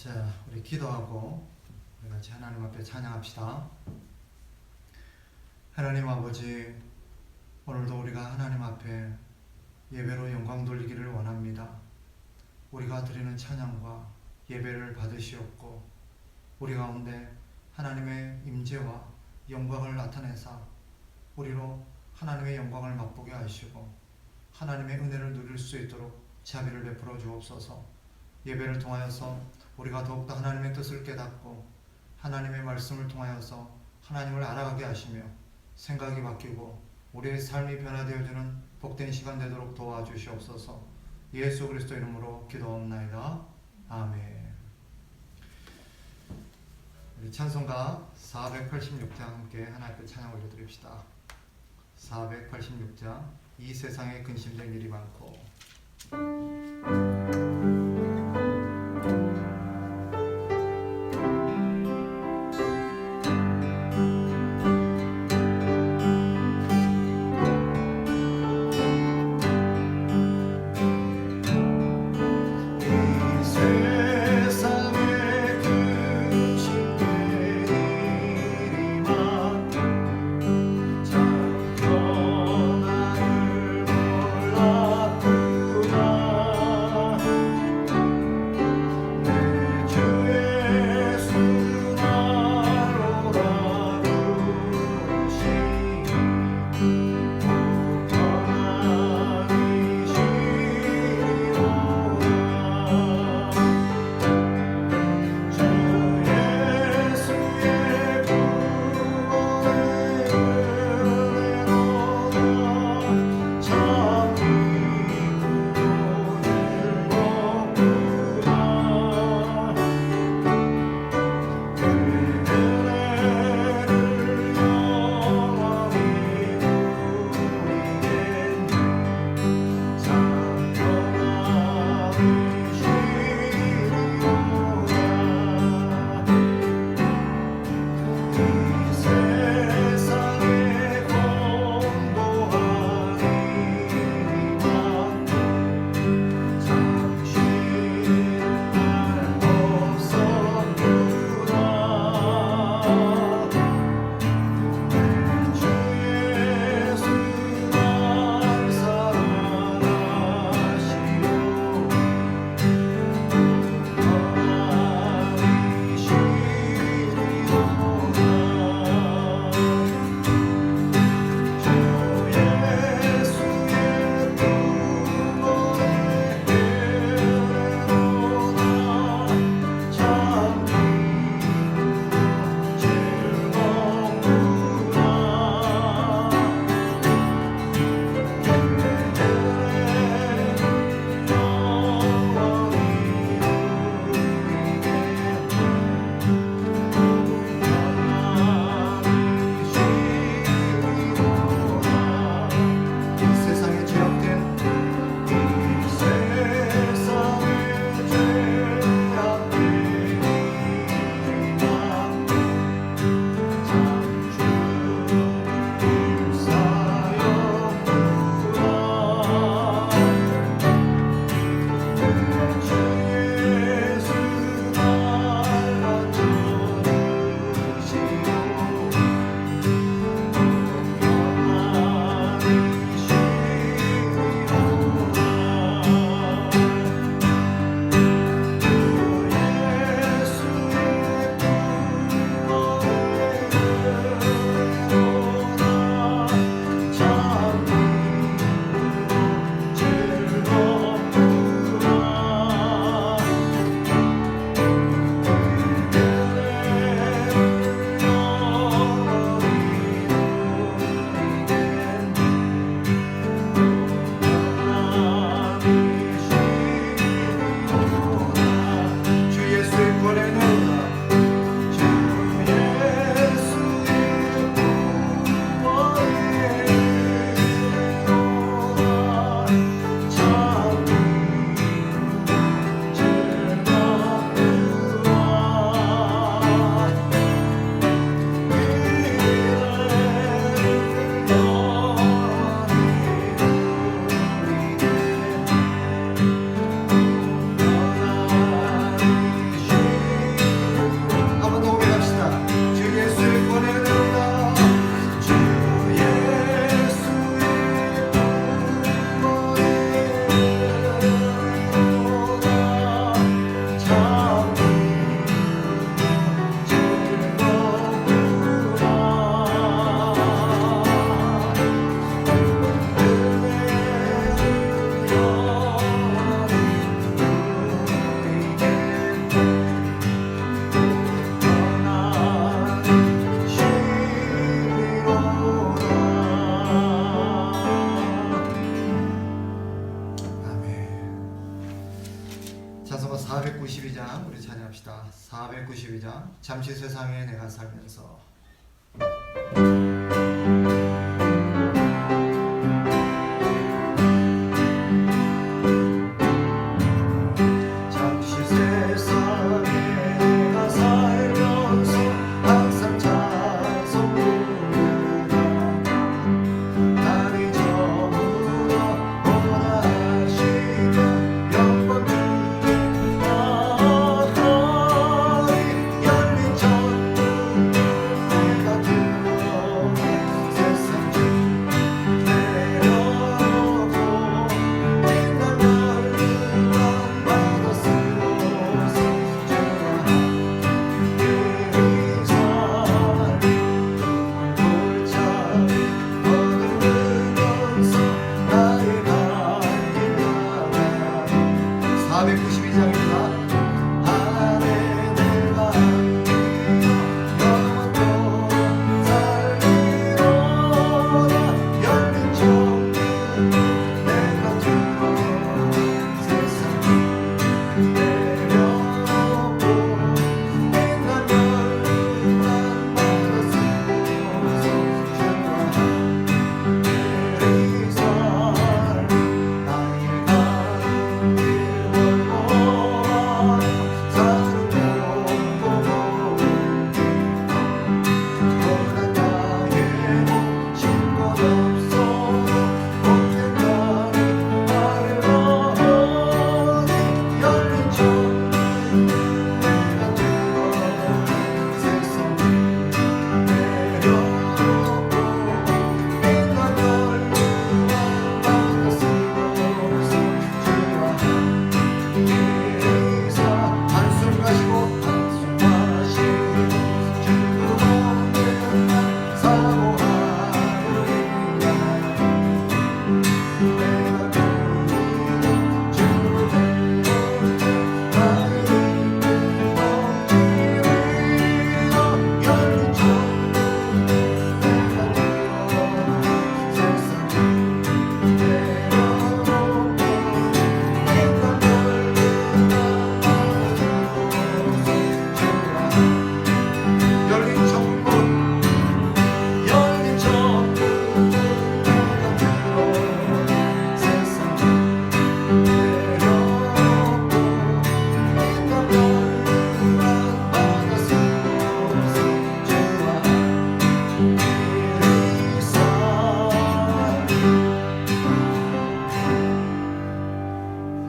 자, 우리 기도하고 우리 같이 하나님 앞에 찬양합시다. 하나님 아버지, 오늘도 우리가 하나님 앞에 예배로 영광 돌리기를 원합니다. 우리가 드리는 찬양과 예배를 받으시옵고 우리 가운데 하나님의 임재와 영광을 나타내사 우리로 하나님의 영광을 맛보게 하시고 하나님의 은혜를 누릴 수 있도록 자비를 베풀어 주옵소서. 예배를 통하여서 우리가 더욱더 하나님의 뜻을 깨닫고 하나님의 말씀을 통하여서 하나님을 알아가게 하시며 생각이 바뀌고 우리의 삶이 변화되어지는 복된 시간 되도록 도와주시옵소서. 예수 그리스도 이름으로 기도합나이다. 아멘. 우리 찬송가 486장 함께 하나님께 찬양 올려드립시다. 486장 이 세상에 근심될 일이 많고 찬양합시다. 492장 잠시 세상에 내가 살면서. 잠시 세상에 내가 살면서 항상 찬송 부르다 나를 저물어 원하시는 영광 열린 천국 내가 들어 세상 주 내려오고 빛난 열루만 받아 쓰고서 주라 이리살 골짜기 거두면서 나의 갈길 나가 492장입니다. 안에 내가 영원토록 살리로다 열린 천국 내가 들어 세상 내려오고 빛난 열루만 받아 쓰고서 주라 이리살 나의 갈길 원하여 사르고 원한 나의 모신 곳 없어도 못된 나를 알려오니 열린 천국 내가 들어 세상 내려오고 빛난 열루만 받아 쓰고서 주라 이리사 한숨 가시고 한숨 마시고 주고 없는 날 사모하리라 내가 그리는 주를 배울 때 나를 이끌어 지리라 열린 천국 내가 들어 세상 내려오고 빛난 열루만 받아 쓰고서 주라 열린 천국 열린 천국 내가 들어 세상 내려오고 빛난 열루만 받아 쓰고서 주라 이리살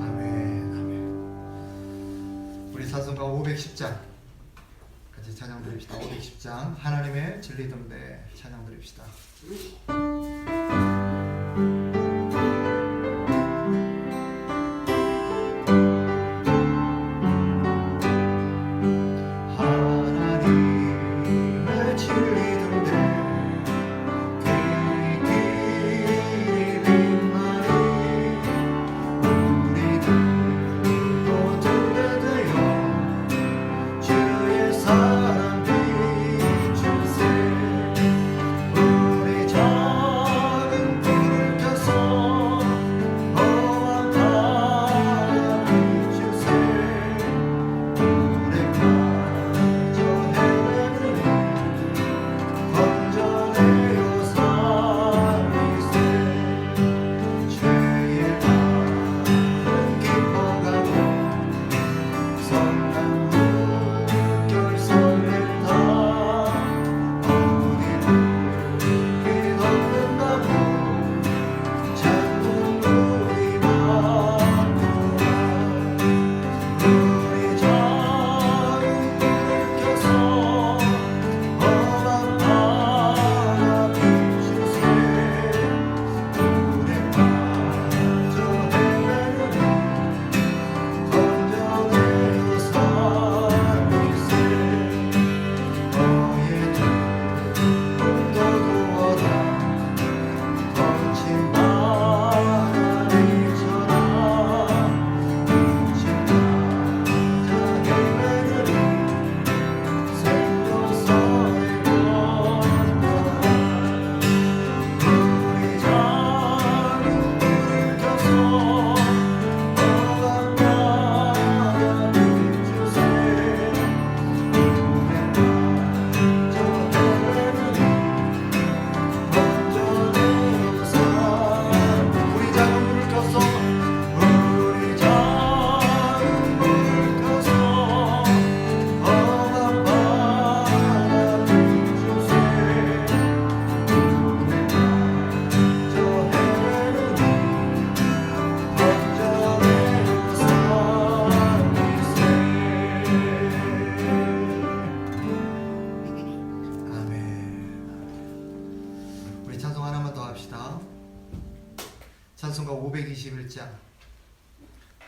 아멘 아멘. 우리 사성가 510장 같이 찬양 드립시다. 510장 하나님의 진리 등대 찬양 드립시다. 하나님의 진리 등대 길이 빛나리 우리들도 들게 되어 주의 사랑 비추세 우리 전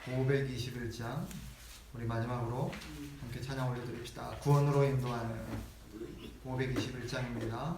521장 우리 마지막으로 함께 찬양 올려드립시다. 구원으로 인도하는 521장입니다.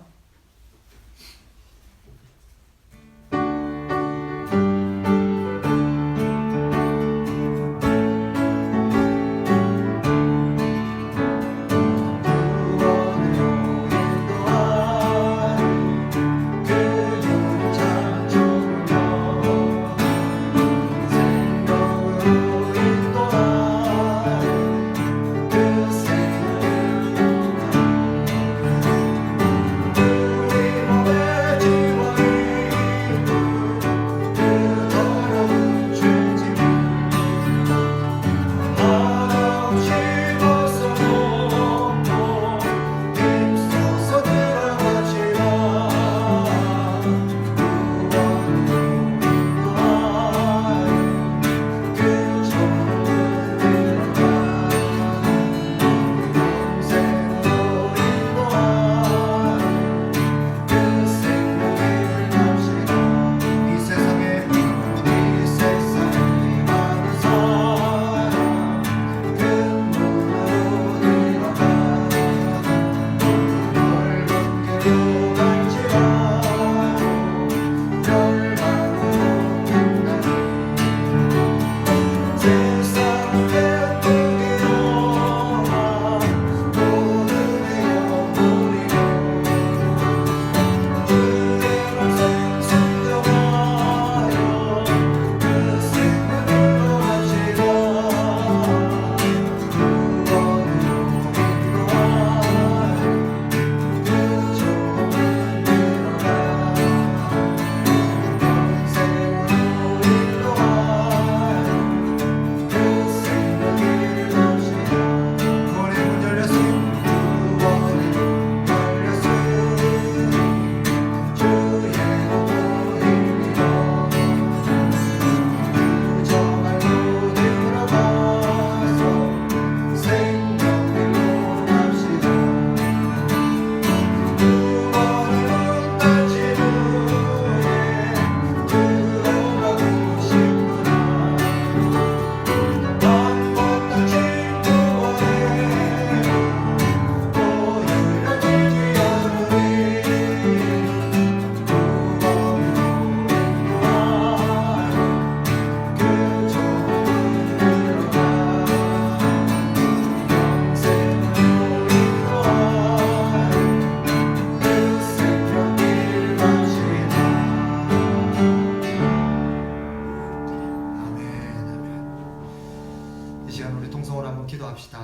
기도합시다.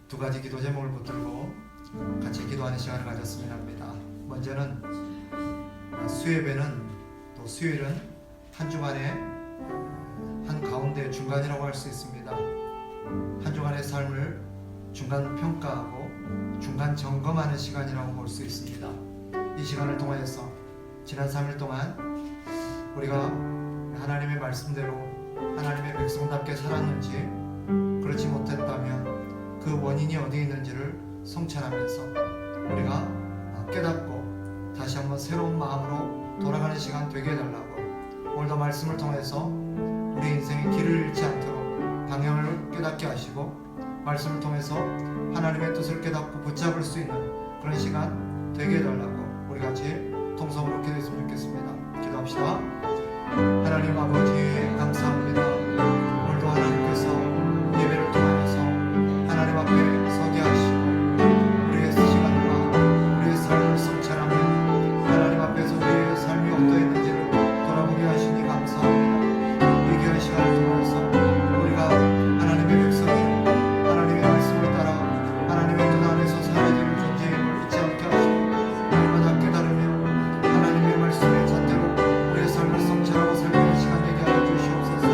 두 가지 기도 제목을 붙들고 같이 기도하는 시간을 가졌으면 합니다. 먼저는 수예배는 또 수요일은 한 주간의 한 가운데 중간이라고 할 수 있습니다. 한 주간의 삶을 중간 평가하고 중간 점검하는 시간이라고 볼 수 있습니다. 이 시간을 통하여서 지난 3일 동안 우리가 하나님의 말씀대로 하나님의 백성답게 살았는지, 그렇지 못했다면 그 원인이 어디에 있는지를 성찰하면서 우리가 깨닫고 다시 한번 새로운 마음으로 돌아가는 시간 되게 해달라고, 오늘도 말씀을 통해서 우리 인생의 길을 잃지 않도록 방향을 깨닫게 하시고, 말씀을 통해서 하나님의 뜻을 깨닫고 붙잡을 수 있는 그런 시간 되게 해달라고 우리 같이 통성으로 기도했으면 좋겠습니다. 기도합시다. 하나님 아버지 감사합니다. 오늘도 하나님께서 예배를 통하여서 하나님 앞에 서게 하시고 우리의 시간과 우리의 삶을 성찰하며 하나님 앞에서 우리의 삶이 어떠했는지를 돌아보게 하시니 감사합니다. 이 귀한 시간을 통해서 우리가 하나님의 백성이 하나님의 말씀을 따라 하나님의 뜻 안에서 살아야 되는 존재임을 잊지 않게 하시고 날마다 깨달으며 하나님의 말씀의 잣대로 우리의 삶을 성찰하고 살리는 시간 되게 하여 주시옵소서.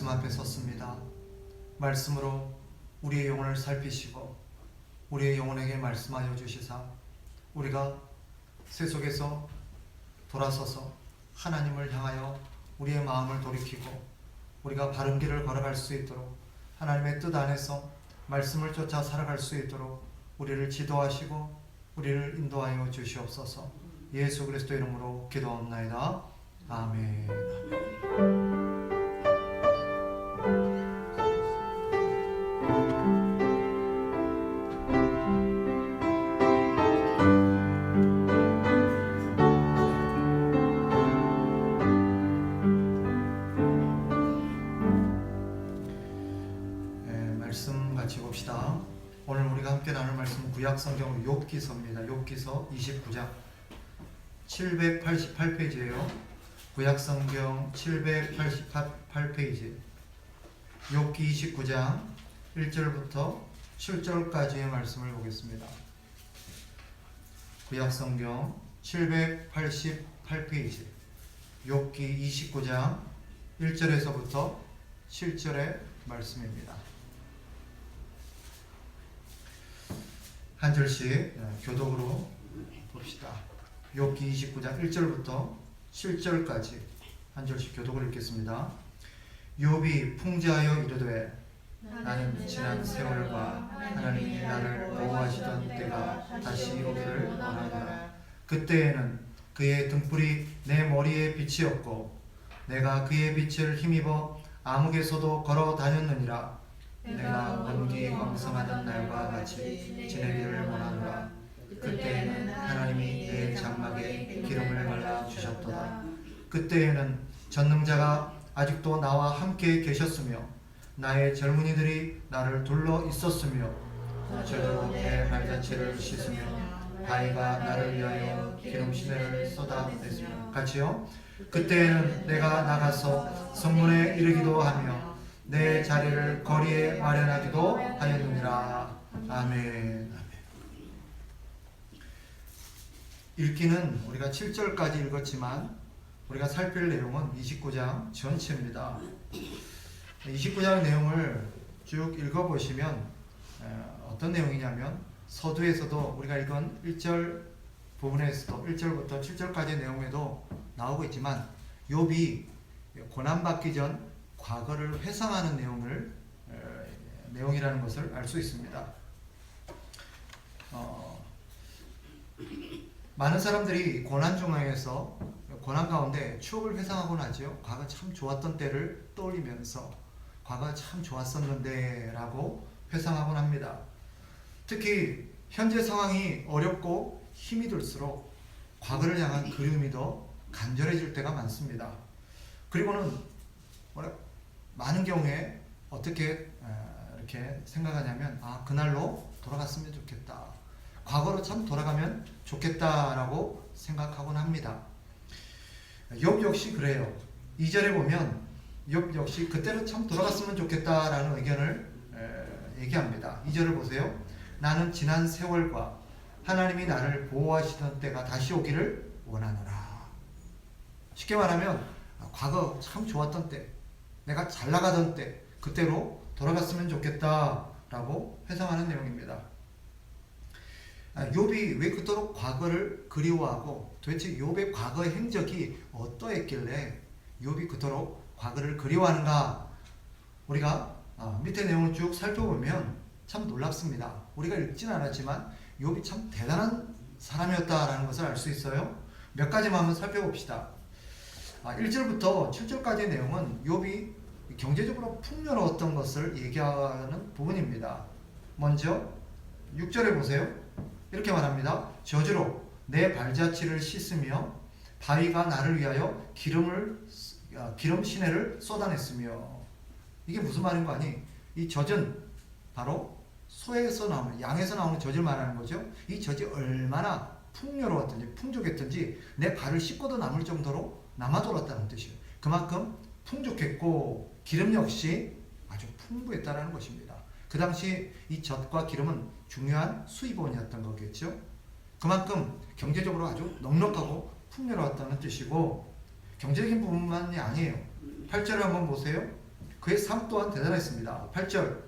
말씀 앞에 섰습니다. 말씀으로 우리의 영혼을 살피시고 우리의 영혼에게 말씀하여 주시사 우리가 세속에서 돌아서서 하나님을 향하여 우리의 마음을 돌이키고 우리가 바른 길을 걸어갈 수 있도록 하나님의 뜻 안에서 말씀을 쫓아 살아갈 수 있도록 우리를 지도하시고 우리를 인도하여 주시옵소서. 예수 그리스도 이름으로 기도합나이다. 아멘. 말씀 같이 봅시다. 오늘 우리가 함께 나눌 말씀은 구약성경 욥기서입니다. 욥기서 29장 788페이지예요. 구약성경 788페이지 욥기 29장 1절부터 7절까지의 말씀을 보겠습니다. 구약성경 788페이지 욥기 29장 1절에서부터 7절의 말씀입니다. 한 절씩 교독으로 봅시다. 욥기 29장 1절부터 7절까지 한 절씩 교독을 읽겠습니다. 욥이 풍자하여 이르되 나는 지난 세월과 하나님이 나를 보호하시던 때가 다시 오기를 원하노라. 그때에는 그의 등불이 내 머리에 빛이었고 내가 그의 빛을 힘입어 암흑에서도 걸어 다녔느니라. 내가 원기 왕성하던 날과 같이 지내기를 원하노라. 그때에는 하나님이 내 장막에 기름을 발라 주셨도다. 그때에는 전능자가 아직도 나와 함께 계셨으며 나의 젊은이들이 나를 둘러 있었으며 저도 내 발자취를 씻으며 바위가 나를 위하여 기름 시내를 쏟아냈으며 같이요. 그때에는 내가 나가서 성문에 이르기도 하며 내 자리를 거리에 마련하기도 하였느니라. 아멘. 읽기는 우리가 7절까지 읽었지만 우리가 살필 내용은 29장 전체입니다. 29장 내용을 쭉 읽어보시면 어떤 내용이냐면 서두에서도 우리가 읽은 1절 부분에서도 1절부터 7절까지의 내용에도 나오고 있지만 욥이 고난받기 전 과거를 회상하는 내용이라는 것을 알 수 있습니다. 많은 사람들이 고난 중에서 고난 가운데 추억을 회상하곤 하죠. 과거 참 좋았던 때를 떠올리면서 과거 참 좋았었는데 라고 회상하곤 합니다. 특히 현재 상황이 어렵고 힘이 들수록 과거를 향한 그리움이 더 간절해질 때가 많습니다. 그리고는 많은 경우에 어떻게 이렇게 생각하냐면 그날로 돌아갔으면 좋겠다. 과거로 참 돌아가면 좋겠다라고 생각하곤 합니다. 욥 역시 그래요. 2절에 보면 욥 역시 그때로 참 돌아갔으면 좋겠다라는 의견을 얘기합니다. 2절을 보세요. 나는 지난 세월과 하나님이 나를 보호하시던 때가 다시 오기를 원하노라. 쉽게 말하면 과거 참 좋았던 때, 내가 잘 나가던 때, 그때로 돌아갔으면 좋겠다라고 회상하는 내용입니다. 욥이 왜 그토록 과거를 그리워하고 도대체 욥의 과거의 행적이 어떠했길래 욥이 그토록 과거를 그리워하는가? 우리가 밑에 내용을 쭉 살펴보면 참 놀랍습니다. 우리가 읽진 않았지만 욥이 참 대단한 사람이었다라는 것을 알 수 있어요. 몇 가지만 한번 살펴봅시다. 1절부터 7절까지의 내용은 욥이 경제적으로 풍요로웠던 것을 얘기하는 부분입니다. 먼저 6절에 보세요. 이렇게 말합니다. 저주로 내 발자취를 씻으며 바위가 나를 위하여 기름 시내를 쏟아냈으며. 이게 무슨 말인 거 아니? 이 젖은 바로 소에서 나오는, 양에서 나오는 젖을 말하는 거죠. 이 젖이 얼마나 풍요로웠든지 풍족했든지 내 발을 씻고도 남을 정도로 남아돌았다는 뜻이에요. 그만큼 풍족했고 기름 역시 아주 풍부했다는 것입니다. 그 당시 이 젖과 기름은 중요한 수입원이었던 거겠죠. 그만큼 경제적으로 아주 넉넉하고 풍요로웠다는 뜻이고, 경제적인 부분만이 아니에요. 8절을 한번 보세요. 그의 삶 또한 대단했습니다. 8절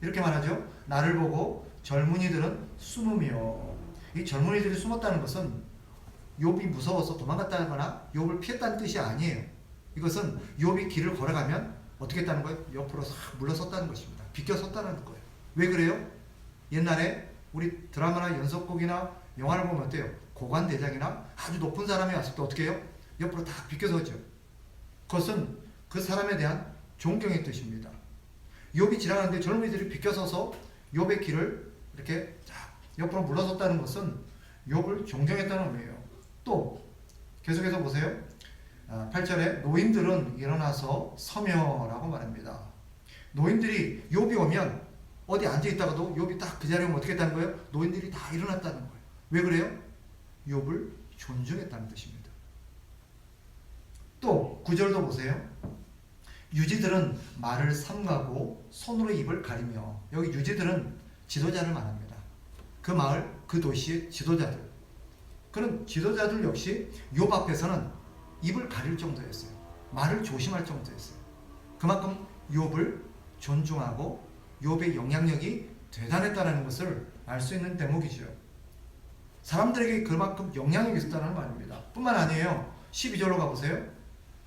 이렇게 말하죠. 나를 보고 젊은이들은 숨으며, 이 젊은이들이 숨었다는 것은 욥이 무서워서 도망갔다거나 욥을 피했다는 뜻이 아니에요. 이것은 욥이 길을 걸어가면 어떻게 했다는 거예요? 옆으로 싹 물러섰다는 것입니다. 비껴섰다는 거예요. 왜 그래요? 옛날에 우리 드라마나 연속곡이나 영화를 보면 어때요? 고관대장이나 아주 높은 사람이 왔을 때 어떻게 해요? 옆으로 다 비껴서죠. 그것은 그 사람에 대한 존경의 뜻입니다. 욥이 지나가는데 젊은이들이 비껴서서 욥의 길을 이렇게 옆으로 물러섰다는 것은 욥을 존경했다는 의미예요. 또 계속해서 보세요. 8절에 노인들은 일어나서 서며라고 말합니다. 노인들이 욥이 오면 어디 앉아있다가도 욥이 딱 그 자리에 오면 어떻게 했다는 거예요? 노인들이 다 일어났다는 거예요. 왜 그래요? 욥을 존중했다는 뜻입니다. 또 9절도 보세요. 유지들은 말을 삼가고 손으로 입을 가리며, 여기 유지들은 지도자를 말합니다. 그 마을, 그 도시의 지도자들. 그런 지도자들 역시 욥 앞에서는 입을 가릴 정도였어요. 말을 조심할 정도였어요. 그만큼 욥을 존중하고 욥의 영향력이 대단했다는 것을 알 수 있는 대목이죠. 사람들에게 그만큼 영향력이 있었다는 말입니다. 뿐만 아니에요. 12절로 가보세요.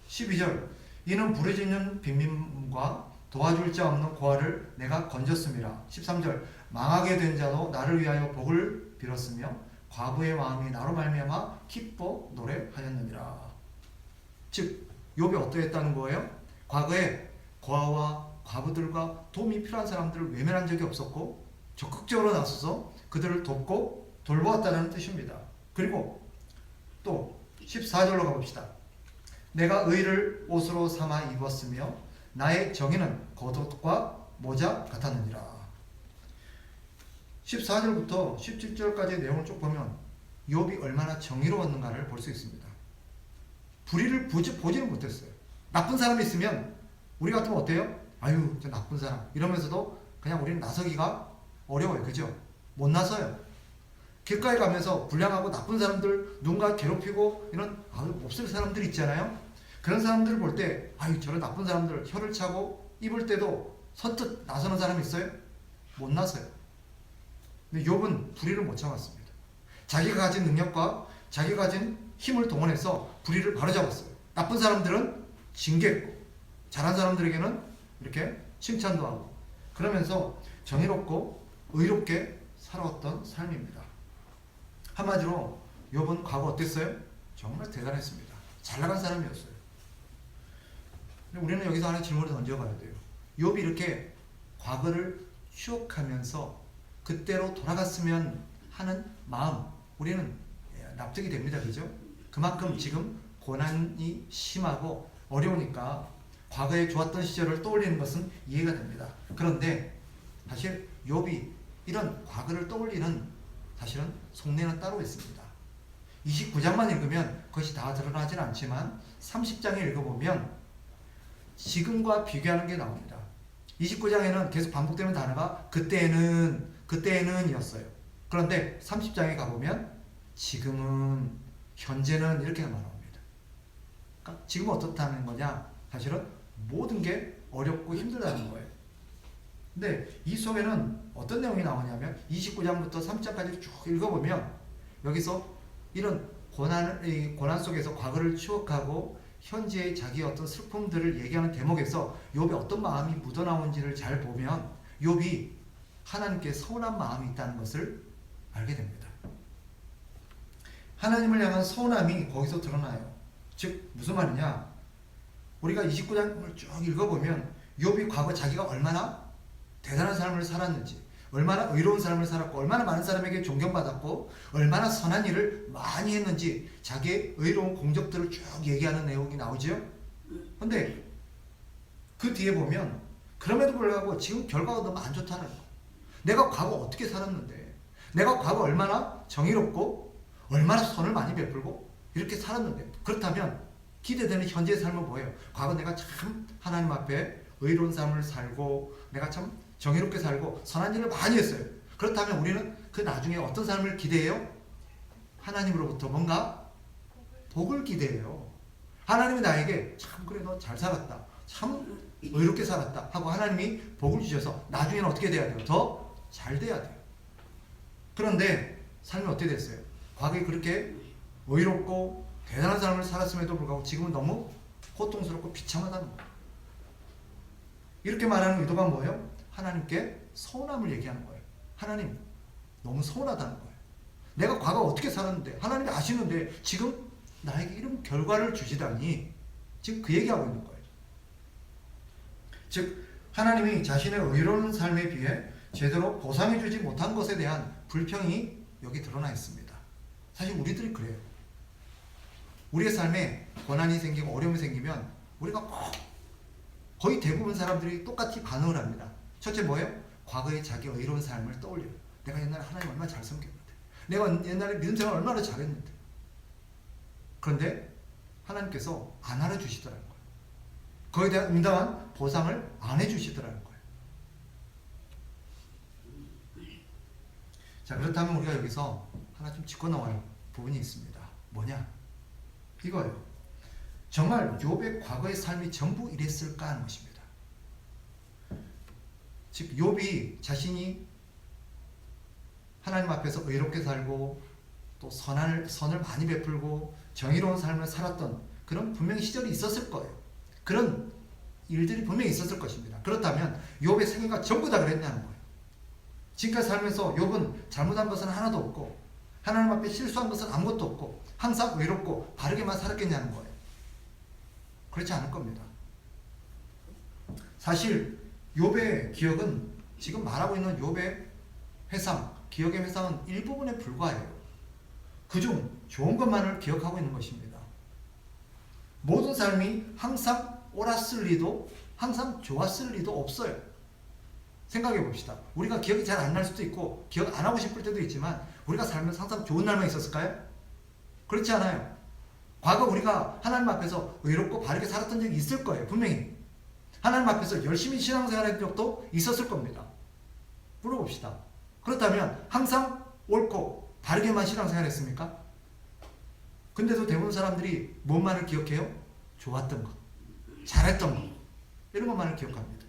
12절 이는 부르짖는 빈민과 도와줄 자 없는 고아를 내가 건졌음이라. 13절 망하게 된 자도 나를 위하여 복을 빌었으며 과부의 마음이 나로 말미암아 기뻐 노래하였느니라. 즉 욥이 어떠했다는 거예요? 과거에 고아와 과부들과 도움이 필요한 사람들을 외면한 적이 없었고 적극적으로 나서서 그들을 돕고 돌보았다는 뜻입니다. 그리고 또 14절로 가봅시다. 내가 의를 옷으로 삼아 입었으며 나의 정의는 겉옷과 모자 같았느니라. 14절부터 17절까지의 내용을 쭉 보면 욥이 얼마나 정의로웠는가를 볼 수 있습니다. 불의를 보지는 못했어요. 나쁜 사람이 있으면 우리 같으면 어때요? 아유 저 나쁜 사람 이러면서도 그냥 우리는 나서기가 어려워요. 그죠? 못 나서요. 길가에 가면서 불량하고 나쁜 사람들 누군가 괴롭히고 이런 없을 사람들 있잖아요. 그런 사람들을 볼 때 아유 저런 나쁜 사람들 혀를 차고 입을 때도 선뜻 나서는 사람이 있어요? 못 나서요. 근데 욥은 불의를 못 참았습니다. 자기가 가진 능력과 자기가 가진 힘을 동원해서 불의를 바로잡았어요. 나쁜 사람들은 징계했고 잘한 사람들에게는 이렇게 칭찬도 하고 그러면서 정의롭고 의롭게 살아왔던 삶입니다. 한마디로 욥은 과거 어땠어요? 정말 대단했습니다. 잘 나간 사람이었어요. 우리는 여기서 하나 질문을 던져봐야 돼요. 욥이 이렇게 과거를 추억하면서 그때로 돌아갔으면 하는 마음 우리는 납득이 됩니다. 그죠? 그만큼 지금 고난이 심하고 어려우니까 과거에 좋았던 시절을 떠올리는 것은 이해가 됩니다. 그런데 사실 욥이 이런 과거를 떠올리는 사실은 속내는 따로 있습니다. 29장만 읽으면 그것이 다 드러나진 않지만 30장에 읽어보면 지금과 비교하는 게 나옵니다. 29장에는 계속 반복되는 단어가 그때는 이었어요. 그런데 30장에 가보면 지금은, 현재는 이렇게 말합니다. 그러니까 지금은 어떻다는 거냐? 사실은 모든 게 어렵고 힘들다는 거예요. 근데 이 속에는 어떤 내용이 나오냐면 29장부터 3장까지 쭉 읽어보면 여기서 이런 고난 속에서 과거를 추억하고 현재의 자기의 어떤 슬픔들을 얘기하는 대목에서 욥이 어떤 마음이 묻어나온지를 잘 보면 욥이 하나님께 서운한 마음이 있다는 것을 알게 됩니다. 하나님을 향한 서운함이 거기서 드러나요. 즉 무슨 말이냐? 우리가 29장을 쭉 읽어보면 욥이 과거 자기가 얼마나 대단한 삶을 살았는지, 얼마나 의로운 삶을 살았고, 얼마나 많은 사람에게 존경받았고, 얼마나 선한 일을 많이 했는지 자기의 의로운 공적들을 쭉 얘기하는 내용이 나오죠. 근데 그 뒤에 보면 그럼에도 불구하고 지금 결과가 너무 안 좋다는 거. 내가 과거 어떻게 살았는데, 내가 과거 얼마나 정의롭고 얼마나 선을 많이 베풀고 이렇게 살았는데, 그렇다면 기대되는 현재의 삶은 뭐예요? 과거 내가 참 하나님 앞에 의로운 삶을 살고 내가 참 정의롭게 살고 선한 일을 많이 했어요. 그렇다면 우리는 그 나중에 어떤 삶을 기대해요? 하나님으로부터 뭔가 복을 기대해요. 하나님이 나에게 참 그래 너 잘 살았다, 참 의롭게 살았다 하고 하나님이 복을 주셔서 나중에는 어떻게 돼야 돼요? 더 잘 돼야 돼요. 그런데 삶이 어떻게 됐어요? 과거에 그렇게 의롭고 대단한 삶을 살았음에도 불구하고 지금은 너무 고통스럽고 비참하다는 거예요. 이렇게 말하는 의도가 뭐예요? 하나님께 서운함을 얘기하는 거예요. 하나님, 너무 서운하다는 거예요. 내가 과거 어떻게 살았는데 하나님이 아시는데 지금 나에게 이런 결과를 주시다니, 지금 그 얘기하고 있는 거예요. 즉 하나님이 자신의 의로운 삶에 비해 제대로 보상해주지 못한 것에 대한 불평이 여기 드러나 있습니다. 사실 우리들이 그래요. 우리의 삶에 고난이 생기고 어려움이 생기면 우리가 거의 대부분 사람들이 똑같이 반응을 합니다. 첫째 뭐예요? 과거의 자기 의로운 삶을 떠올려요. 내가 옛날에 하나님 얼마나 잘 섬겼는데, 내가 옛날에 믿음 생활 얼마나 잘했는데. 그런데 하나님께서 안 알아주시더라는 거예요. 거기에 대한 응당한 보상을 안 해주시더라는 거예요. 자, 그렇다면 우리가 여기서 하나 좀 짚고 나와야 할 부분이 있습니다. 뭐냐? 이거예요. 정말 욥의 과거의 삶이 전부 이랬을까 하는 것입니다. 즉 욥이 자신이 하나님 앞에서 의롭게 살고 또 선을 많이 베풀고 정의로운 삶을 살았던 그런 분명히 시절이 있었을 거예요. 그런 일들이 분명히 있었을 것입니다. 그렇다면 욥의 생애가 전부 다 그랬냐는 거예요. 지금까지 살면서 욥은 잘못한 것은 하나도 없고 하나님 앞에 실수한 것은 아무것도 없고 항상 의롭고 바르게만 살았겠냐는 거예요. 그렇지 않을 겁니다. 사실 욥의 기억은 지금 말하고 있는 욥의 회상, 기억의 회상은 일부분에 불과해요. 그중 좋은 것만을 기억하고 있는 것입니다. 모든 삶이 항상 옳았을 리도 항상 좋았을 리도 없어요. 생각해 봅시다. 우리가 기억이 잘 안 날 수도 있고 기억 안 하고 싶을 때도 있지만 우리가 살면서 항상 좋은 날만 있었을까요? 그렇지 않아요. 과거 우리가 하나님 앞에서 의롭고 바르게 살았던 적이 있을 거예요. 분명히. 하나님 앞에서 열심히 신앙생활한 적도 있었을 겁니다. 물어봅시다. 그렇다면 항상 옳고 바르게만 신앙생활했습니까? 근데도 대부분 사람들이 뭔만을 기억해요? 좋았던 것, 잘했던 것, 이런 것만을 기억합니다.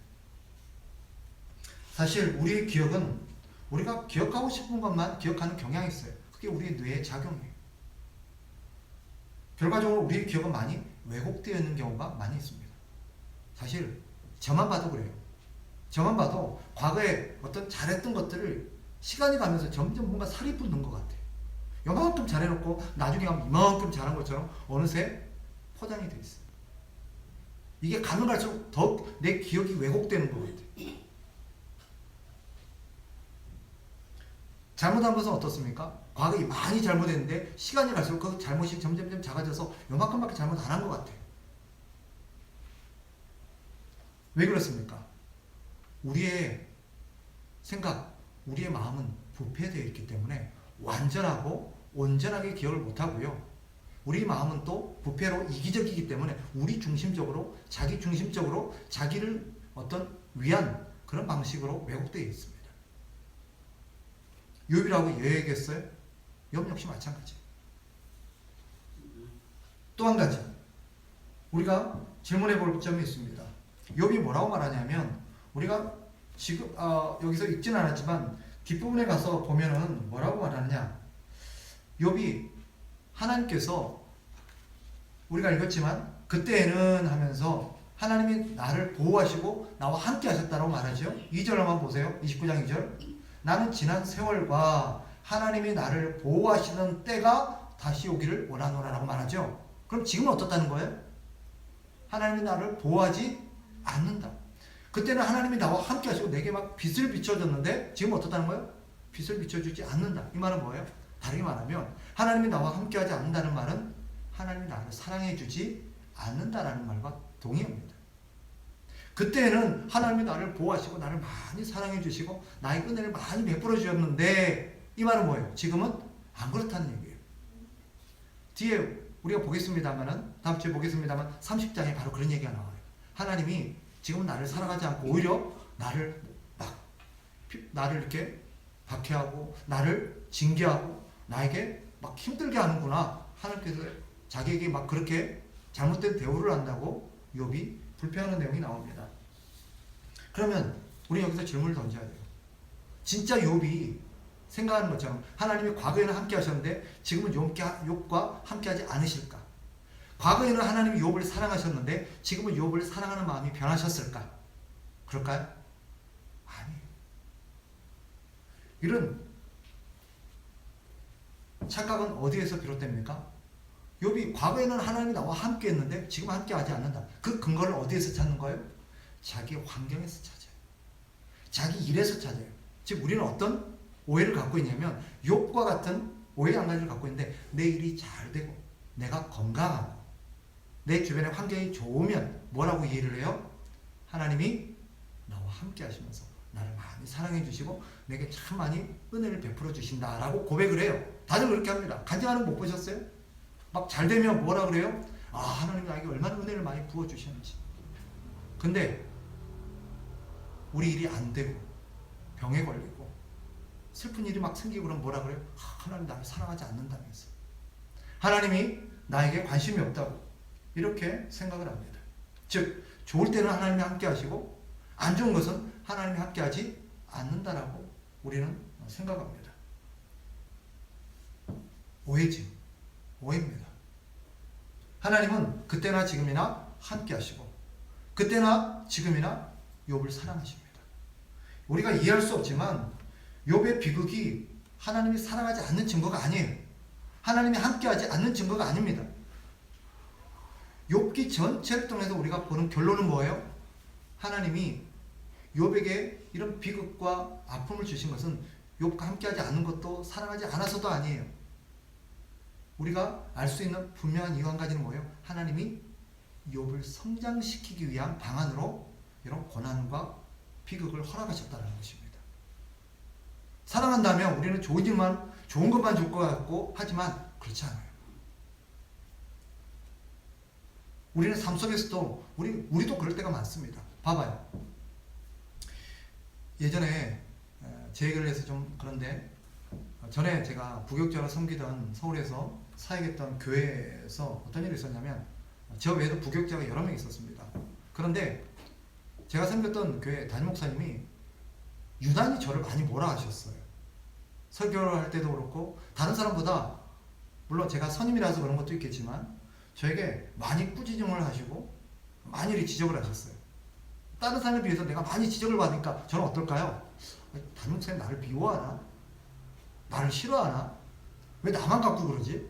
사실 우리의 기억은 우리가 기억하고 싶은 것만 기억하는 경향이 있어요. 그게 우리의 뇌의 작용이에요. 결과적으로 우리의 기억은 많이 왜곡되어 있는 경우가 많이 있습니다. 사실 저만 봐도 그래요. 저만 봐도 과거에 어떤 잘했던 것들을 시간이 가면서 점점 뭔가 살이 붙는 것 같아요. 요만큼 잘해놓고 나중에 가면 이만큼 잘한 것처럼 어느새 포장이 돼 있어요. 이게 가면 갈수록 더 내 기억이 왜곡되는 것 같아요. 잘못한 것은 어떻습니까? 과거에 많이 잘못했는데 시간이 갈수록 그 잘못이 점점 작아져서 요만큼밖에 잘못 안 한 것 같아요. 왜 그렇습니까? 우리의 생각, 우리의 마음은 부패되어 있기 때문에 완전하고 온전하게 기억을 못하고요. 우리 마음은 또 부패로 이기적이기 때문에 우리 중심적으로, 자기 중심적으로 자기를 어떤 위한 그런 방식으로 왜곡되어 있습니다. 욥이라고 얘기했어요? 욥 역시 마찬가지. 또 한 가지 우리가 질문해 볼 점이 있습니다. 욥이 뭐라고 말하냐면 우리가 지금 여기서 읽지는 않았지만 뒷부분에 가서 보면은 뭐라고 말하느냐. 욥이 하나님께서 우리가 읽었지만 그때는 하면서 하나님이 나를 보호하시고 나와 함께 하셨다고 말하죠. 2절 한번 보세요. 29장 2절. 나는 지난 세월과 하나님이 나를 보호하시는 때가 다시 오기를 원하노라라고 말하죠. 그럼 지금은 어떻다는 거예요? 하나님이 나를 보호하지 않는다. 그때는 하나님이 나와 함께 하시고 내게 막 빛을 비춰줬는데 지금 어떻다는 거예요? 빛을 비춰주지 않는다. 이 말은 뭐예요? 다르게 말하면 하나님이 나와 함께 하지 않는다는 말은 하나님이 나를 사랑해주지 않는다라는 말과 동의합니다. 그때는 하나님이 나를 보호하시고 나를 많이 사랑해 주시고 나의 은혜를 많이 베풀어 주셨는데 이 말은 뭐예요? 지금은 안 그렇다는 얘기예요. 뒤에 우리가 보겠습니다만은 다음 주에 보겠습니다만 30장에 바로 그런 얘기가 나와요. 하나님이 지금은 나를 사랑하지 않고 오히려 나를 이렇게 박해하고 나를 징계하고 나에게 막 힘들게 하는구나. 하나님께서 자기에게 막 그렇게 잘못된 대우를 한다고 욥이 불평하는 내용이 나옵니다. 그러면 우리 여기서 질문을 던져야 돼요. 진짜 욥이 생각하는 것처럼 하나님이 과거에는 함께 하셨는데 지금은 욥과 함께 하지 않으실까? 과거에는 하나님이 욥을 사랑하셨는데 지금은 욥을 사랑하는 마음이 변하셨을까? 그럴까요? 아니에요. 이런 착각은 어디에서 비롯됩니까? 욥이 과거에는 하나님이 나와 함께 했는데 지금 함께 하지 않는다. 그 근거를 어디에서 찾는 거예요? 자기 환경에서 찾아요. 자기 일에서 찾아요. 즉 우리는 어떤 오해를 갖고 있냐면 욥과 같은 오해 한 가지를 갖고 있는데 내 일이 잘 되고 내가 건강하고 내 주변의 환경이 좋으면 뭐라고 이해를 해요? 하나님이 나와 함께 하시면서 나를 많이 사랑해 주시고 내게 참 많이 은혜를 베풀어 주신다라고 고백을 해요. 다들 그렇게 합니다. 간증하는 거 못 보셨어요? 막 잘 되면 뭐라 그래요? 아, 하나님이 나에게 얼마나 은혜를 많이 부어 주셨는지. 근데 우리 일이 안 되고 병에 걸리고 슬픈 일이 막 생기고 그러면 뭐라 그래요? 하나님 나를 사랑하지 않는다면서. 하나님이 나에게 관심이 없다고 이렇게 생각을 합니다. 즉 좋을 때는 하나님이 함께 하시고 안 좋은 것은 하나님이 함께 하지 않는다라고 우리는 생각합니다. 오해지. 오해입니다. 하나님은 그때나 지금이나 함께 하시고 그때나 지금이나 욥을 사랑하십니다. 우리가 이해할 수 없지만 욥의 비극이 하나님이 사랑하지 않는 증거가 아니에요. 하나님이 함께하지 않는 증거가 아닙니다. 욥기 전체를 통해서 우리가 보는 결론은 뭐예요? 하나님이 욥에게 이런 비극과 아픔을 주신 것은 욥과 함께하지 않는 것도 사랑하지 않아서도 아니에요. 우리가 알 수 있는 분명한 이유 한 가지는 뭐예요? 하나님이 욥을 성장시키기 위한 방안으로 이런 고난과 비극을 허락하셨다는 것입니다. 사랑한다면 우리는 좋은 것만 줄 것 같고 하지만 그렇지 않아요. 우리는 삶 속에서도 우리도 그럴 때가 많습니다. 봐봐요. 예전에 제 얘기를 해서 좀 그런데 전에 제가 부교육자로 섬기던 서울에서 사역했던 교회에서 어떤 일이 있었냐면 저 외에도 부교육자가 여러 명 있었습니다. 그런데 제가 섬겼던 교회 담임 목사님이 유난히 저를 많이 뭐라 하셨어요. 설교를 할 때도 그렇고 다른 사람보다 물론 제가 선임이라서 그런 것도 있겠지만 저에게 많이 꾸짖음을 하시고 많이 이렇게 지적을 하셨어요. 다른 사람에 비해서 내가 많이 지적을 받으니까 저는 어떨까요? 담임 목사님 나를 미워하나? 나를 싫어하나? 왜 나만 갖고 그러지?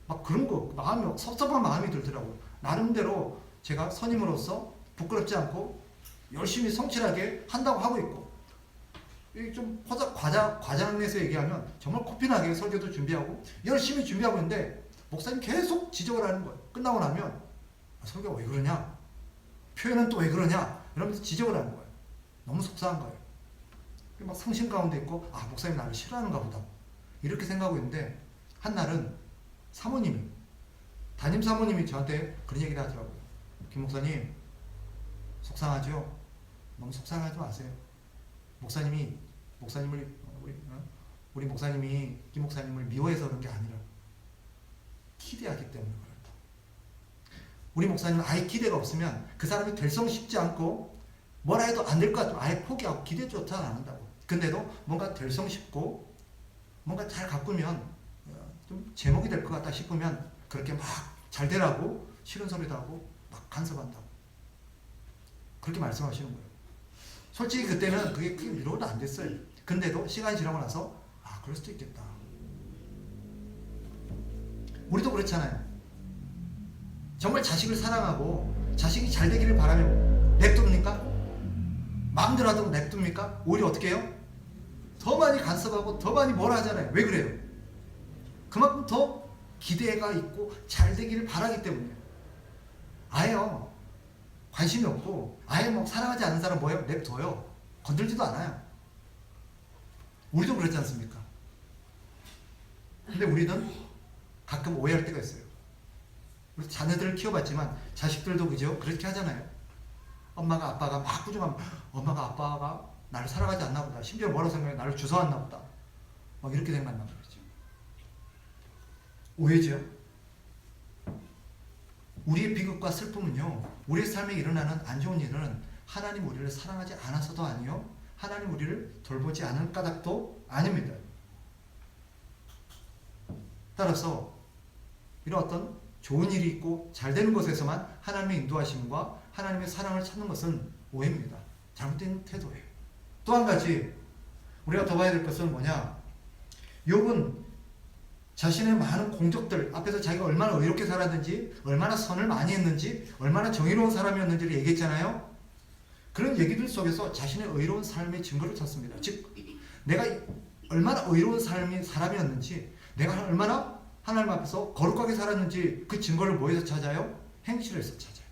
막 그런 거 섭섭한 마음이 들더라고요. 나름대로 제가 선임으로서 부끄럽지 않고 열심히 성실하게 한다고 하고 있고 좀 과장해서 얘기하면 정말 코피나게 설교도 준비하고 열심히 준비하고 있는데 목사님 계속 지적을 하는 거예요. 끝나고 나면 설교가 왜 그러냐? 표현은 또 왜 그러냐? 이러면서 지적을 하는 거예요. 너무 속상한 거예요. 막 성심 가운데 있고 목사님 나를 싫어하는가 보다 이렇게 생각하고 있는데 한날은 담임 사모님이 저한테 그런 얘기를 하더라고요. 김 목사님 속상하죠? 너무 속상하지 마세요. 우리 목사님이 김 목사님을 미워해서 그런 게 아니라 기대하기 때문에 그렇다. 우리 목사님은 아예 기대가 없으면 그 사람이 될성 싶지 않고 뭐라 해도 안 될 것 같으면 아예 포기하고 기대조차 안 한다고. 근데도 뭔가 될성 싶고 뭔가 잘 가꾸면 좀 제목이 될 것 같다 싶으면 그렇게 막 잘 되라고 싫은 소리도 하고 막 간섭한다고 그렇게 말씀하시는 거예요. 솔직히 그때는 그게 크게 위로도 안 됐어요. 근데도 시간이 지나고 나서 그럴 수도 있겠다. 우리도 그렇잖아요. 정말 자식을 사랑하고 자식이 잘 되기를 바라면 냅둡니까? 마음대로 하다고 냅둡니까? 오히려 어떻게 해요? 더 많이 간섭하고 더 많이 뭐라 하잖아요. 왜 그래요? 그만큼 더 기대가 있고 잘 되기를 바라기 때문에 아예요. 관심이 없고 아예 사랑하지 않는 사람 뭐예요? 냅둬요. 건들지도 않아요. 우리도 그렇지 않습니까? 근데 우리는 가끔 오해할 때가 있어요. 우리 자녀들을 키워봤지만 자식들도 그죠? 그렇게 하잖아요. 엄마가 아빠가 막 꾸중하면 엄마가 아빠가 나를 사랑하지 않나 보다. 심지어 뭐라고 생각해? 나를 주소했나 보다. 막 이렇게 생각한단 말이죠. 오해죠. 우리의 비극과 슬픔은요, 우리의 삶에 일어나는 안 좋은 일은 하나님 우리를 사랑하지 않아서도 아니요, 하나님 우리를 돌보지 않은 까닭도 아닙니다. 따라서 이런 어떤 좋은 일이 있고 잘 되는 곳에서만 하나님의 인도하심과 하나님의 사랑을 찾는 것은 오해입니다. 잘못된 태도예요. 또 한 가지 우리가 더 봐야 될 것은 뭐냐, 욥은 자신의 많은 공적들 앞에서 자기가 얼마나 의롭게 살았는지, 얼마나 선을 많이 했는지, 얼마나 정의로운 사람이었는지를 얘기했잖아요. 그런 얘기들 속에서 자신의 의로운 삶의 증거를 찾습니다. 즉 내가 얼마나 의로운 사람이었는지, 내가 얼마나 하나님 앞에서 거룩하게 살았는지 그 증거를 뭐에서 찾아요? 행실에서 찾아요.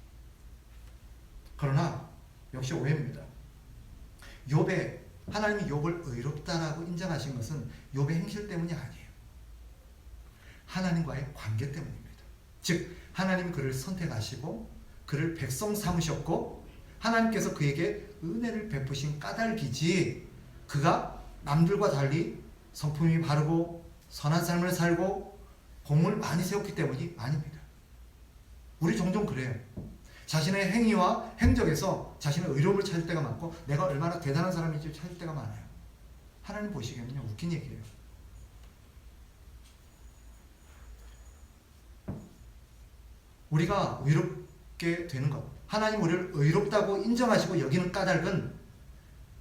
그러나 역시 오해입니다. 욥의 하나님이 욥을 의롭다라고 인정하신 것은 욥의 행실 때문이 아니에요. 하나님과의 관계 때문입니다. 즉 하나님이 그를 선택하시고 그를 백성 삼으셨고 하나님께서 그에게 은혜를 베푸신 까닭이지, 그가 남들과 달리 성품이 바르고 선한 삶을 살고 공을 많이 세웠기 때문이 아닙니다. 우리 종종 그래요. 자신의 행위와 행적에서 자신의 의로움을 찾을 때가 많고 내가 얼마나 대단한 사람인지 찾을 때가 많아요. 하나님 보시기에는요, 웃긴 얘기예요. 우리가 의롭게 되는 것, 하나님 우리를 의롭다고 인정하시고 여기는 까닭은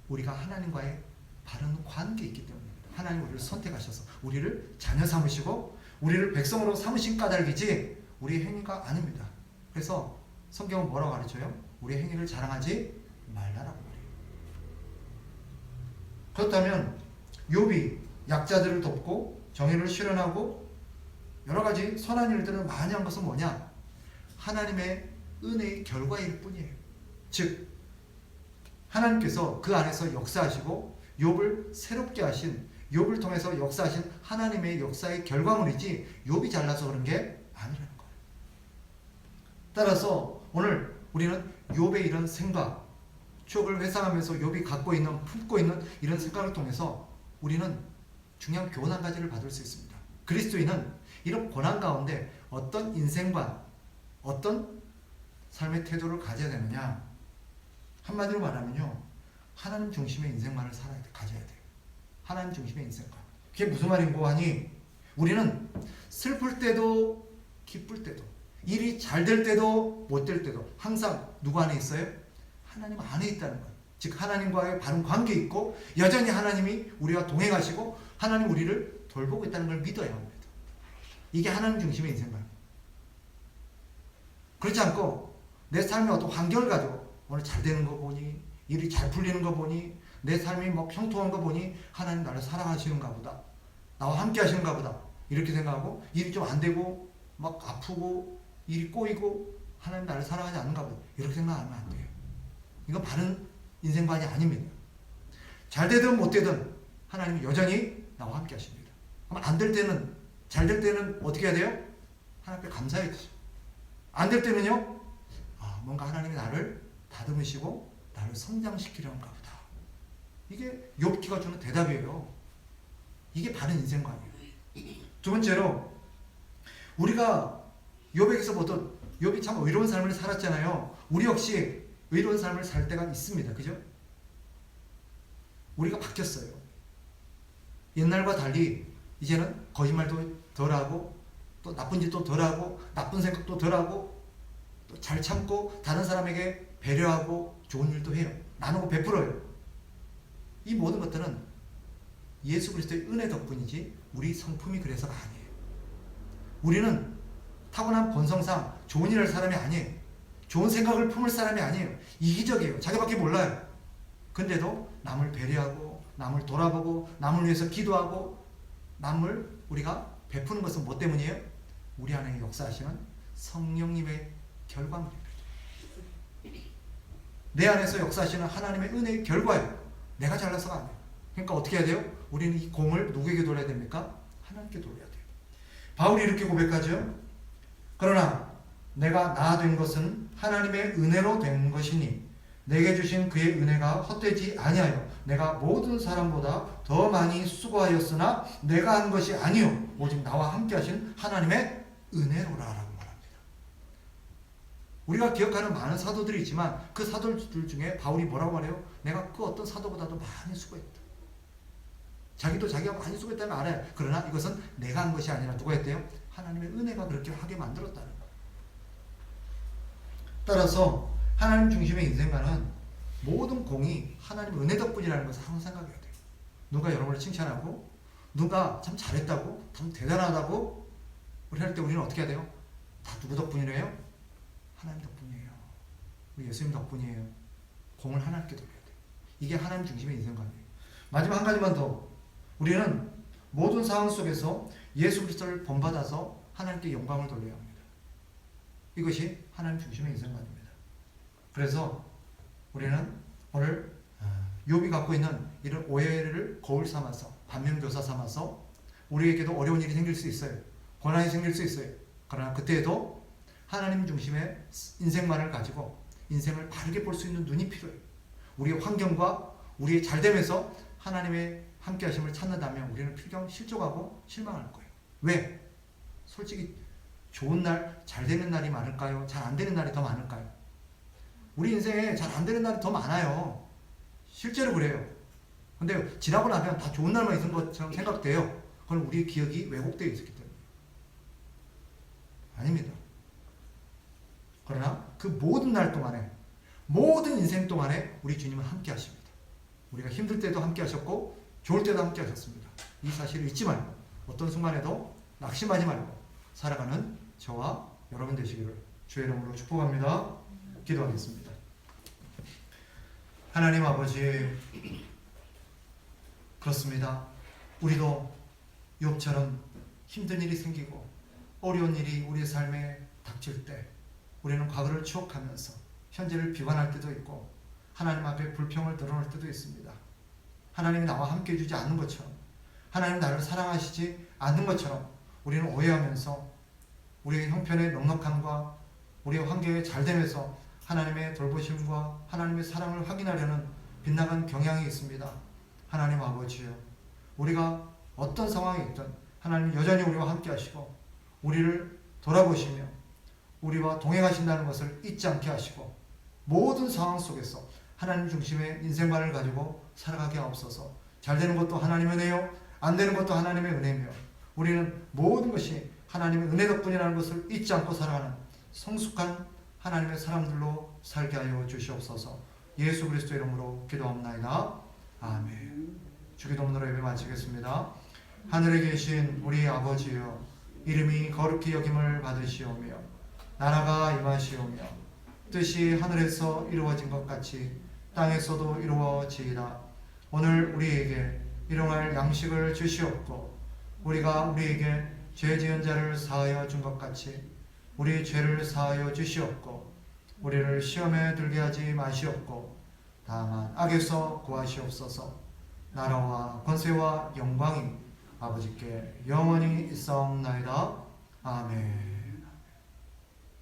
우리가 하나님과의 바른 관계에 있기 때문입니다. 하나님 우리를 선택하셔서 우리를 자녀 삼으시고 우리를 백성으로 삼으신 까닭이지 우리의 행위가 아닙니다. 그래서 성경은 뭐라고 가르쳐요? 우리의 행위를 자랑하지 말라라고 말해요. 그렇다면 욥이 약자들을 돕고 정의를 실현하고 여러 가지 선한 일들을 많이 한 것은 뭐냐? 하나님의 은혜의 결과일 뿐이에요. 즉 하나님께서 그 안에서 역사하시고 욥을 새롭게 하신, 욥을 통해서 역사하신 하나님의 역사의 결과물이지 욥이 잘나서 그런 게 아니라는 거예요. 따라서 오늘 우리는 욥의 이런 생각, 추억을 회상하면서 욥이 품고 있는 이런 생각을 통해서 우리는 중요한 교훈 한 가지를 받을 수 있습니다. 그리스도인은 이런 고난 가운데 어떤 인생관, 어떤 삶의 태도를 가져야 되느냐? 한마디로 말하면요, 하나님 중심의 인생관을 가져야 돼요. 하나님 중심의 인생관. 그게 무슨 말인고 하니, 우리는 슬플 때도 기쁠 때도, 일이 잘 될 때도 못 될 때도 항상 누구 안에 있어요? 하나님 안에 있다는 것. 즉 하나님과의 바른 관계에 있고 여전히 하나님이 우리와 동행하시고 하나님 우리를 돌보고 있다는 걸 믿어야 합니다. 이게 하나님 중심의 인생관. 그렇지 않고 내 삶의 어떤 환경을 가지고 오늘 잘 되는 거 보니, 일이 잘 풀리는 거 보니, 내 삶이 뭐 평통한 거 보니 하나님 나를 사랑하시는가 보다, 나와 함께 하시는가 보다 이렇게 생각하고, 일이 좀 안 되고 막 아프고 일이 꼬이고 하나님 나를 사랑하지 않는가 보다 이렇게 생각하면 안 돼요. 이건 바른 인생관이 아닙니다. 잘 되든 못 되든 하나님은 여전히 나와 함께 하십니다. 그럼 안 될 때는, 잘 될 때는 어떻게 해야 돼요? 하나님께 감사해야 되죠. 안 될 때는요, 뭔가 하나님이 나를 다듬으시고 나를 성장시키려는가 보다. 이게 욥기가 주는 대답이에요. 이게 바른 인생관이에요. 두 번째로, 우리가 욥에게서 보던, 욥이 참 의로운 삶을 살았잖아요. 우리 역시 의로운 삶을 살 때가 있습니다. 그죠? 우리가 바뀌었어요. 옛날과 달리 이제는 거짓말도 덜하고 또 나쁜 짓도 덜하고 나쁜 생각도 덜하고 또 잘 참고 다른 사람에게 배려하고 좋은 일도 해요. 나누고 베풀어요. 이 모든 것들은 예수 그리스도의 은혜 덕분이지 우리 성품이 그래서가 아니에요. 우리는 타고난 본성상 좋은 일을 할 사람이 아니에요. 좋은 생각을 품을 사람이 아니에요. 이기적이에요. 자기밖에 몰라요. 근데도 남을 배려하고 남을 돌아보고 남을 위해서 기도하고 남을 우리가 베푸는 것은 뭐 때문이에요? 우리 안에 역사하시는 성령님의 결과물입니다. 내 안에서 역사하시는 하나님의 은혜의 결과예요. 내가 잘나서가 아니에요. 그러니까 어떻게 해야 돼요? 우리는 이 공을 누구에게 돌려야 됩니까? 하나님께 돌려야 돼요. 바울이 이렇게 고백하죠. 그러나 내가 나 된 것은 하나님의 은혜로 된 것이니 내게 주신 그의 은혜가 헛되지 아니하여 내가 모든 사람보다 더 많이 수고하였으나 내가 한 것이 아니요 오직 나와 함께 하신 하나님의 은혜로라 라고 말합니다. 우리가 기억하는 많은 사도들이 있지만 그 사도들 중에 바울이 뭐라고 말해요? 내가 그 어떤 사도보다도 많이 수고했다. 자기도 자기가 많이 수고했다는 걸 알아요. 그러나 이것은 내가 한 것이 아니라 누가 했대요? 하나님의 은혜가 그렇게 하게 만들었다는 거예요. 따라서 하나님 중심의 인생관은 모든 공이 하나님 은혜 덕분이라는 것을 항상 생각해야 돼요. 누가 여러분을 칭찬하고 누가 참 잘했다고 참 대단하다고 우리 할 때 우리는 어떻게 해야 돼요? 다 누구 덕분이래요? 하나님 덕분이에요. 우리 예수님 덕분이에요. 공을 하나님께 돌려야 돼요. 이게 하나님 중심의 인생관이에요. 마지막 한 가지만 더. 우리는 모든 상황 속에서 예수 그리스도를 본받아서 하나님께 영광을 돌려야 합니다. 이것이 하나님 중심의 인생관입니다. 그래서 우리는 오늘 욥이 갖고 있는 이런 오해를 거울 삼아서 반면교사 삼아서 우리에게도 어려운 일이 생길 수 있어요. 고난이 생길 수 있어요. 그러나 그때에도 하나님 중심의 인생만을 가지고 인생을 바르게 볼 수 있는 눈이 필요해요. 우리의 환경과 우리의 잘됨에서 하나님의 함께 하심을 찾는다면 우리는 필경 실족하고 실망할 거예요. 왜? 솔직히 좋은 날, 잘 되는 날이 많을까요? 잘 안 되는 날이 더 많을까요? 우리 인생에 잘 안 되는 날이 더 많아요. 실제로 그래요. 근데 지나고 나면 다 좋은 날만 있는 것처럼 생각돼요. 그건 우리의 기억이 왜곡되어 있었기 때문에. 아닙니다. 그러나 그 모든 날 동안에, 모든 인생 동안에 우리 주님은 함께 하십니다. 우리가 힘들 때도 함께 하셨고 좋을 때도 함께 하셨습니다. 이 사실을 잊지 말고 어떤 순간에도 낙심하지 말고 살아가는 저와 여러분 되시기를 주의 이름으로 축복합니다. 기도하겠습니다. 하나님 아버지, 그렇습니다. 우리도 욥처럼 힘든 일이 생기고 어려운 일이 우리의 삶에 닥칠 때 우리는 과거를 추억하면서 현재를 비관할 때도 있고 하나님 앞에 불평을 드러낼 때도 있습니다. 하나님이 나와 함께 해주지 않는 것처럼, 하나님 나를 사랑하시지 않는 것처럼 우리는 오해하면서 우리의 형편의 넉넉함과 우리의 환경의 잘됨에서 하나님의 돌보심과 하나님의 사랑을 확인하려는 빗나간 경향이 있습니다. 하나님 아버지요, 우리가 어떤 상황에 있든 하나님 여전히 우리와 함께 하시고 우리를 돌아보시며 우리와 동행하신다는 것을 잊지 않게 하시고 모든 상황 속에서 하나님 중심의 인생관을 가지고 살아가게 하옵소서. 잘 되는 것도 하나님의 은혜요, 안 되는 것도 하나님의 은혜며 우리는 모든 것이 하나님의 은혜 덕분이라는 것을 잊지 않고 살아가는 성숙한 하나님의 사람들로 살게 하여 주시옵소서. 예수 그리스도 이름으로 기도합나이다. 아멘. 주기도문으로 예배 마치겠습니다. 하늘에 계신 우리 아버지여, 이름이 거룩히 여김을 받으시오며 나라가 임하시오며 뜻이 하늘에서 이루어진 것 같이 땅에서도 이루어지이다. 오늘 우리에게 일용할 양식을 주시옵고 우리가 우리에게 죄 지은 자를 사하여 준 것 같이 우리 죄를 사하여 주시옵고 우리를 시험에 들게 하지 마시옵고 다만 악에서 구하시옵소서. 나라와 권세와 영광이 아버지께 영원히 있사옵나이다. 아멘.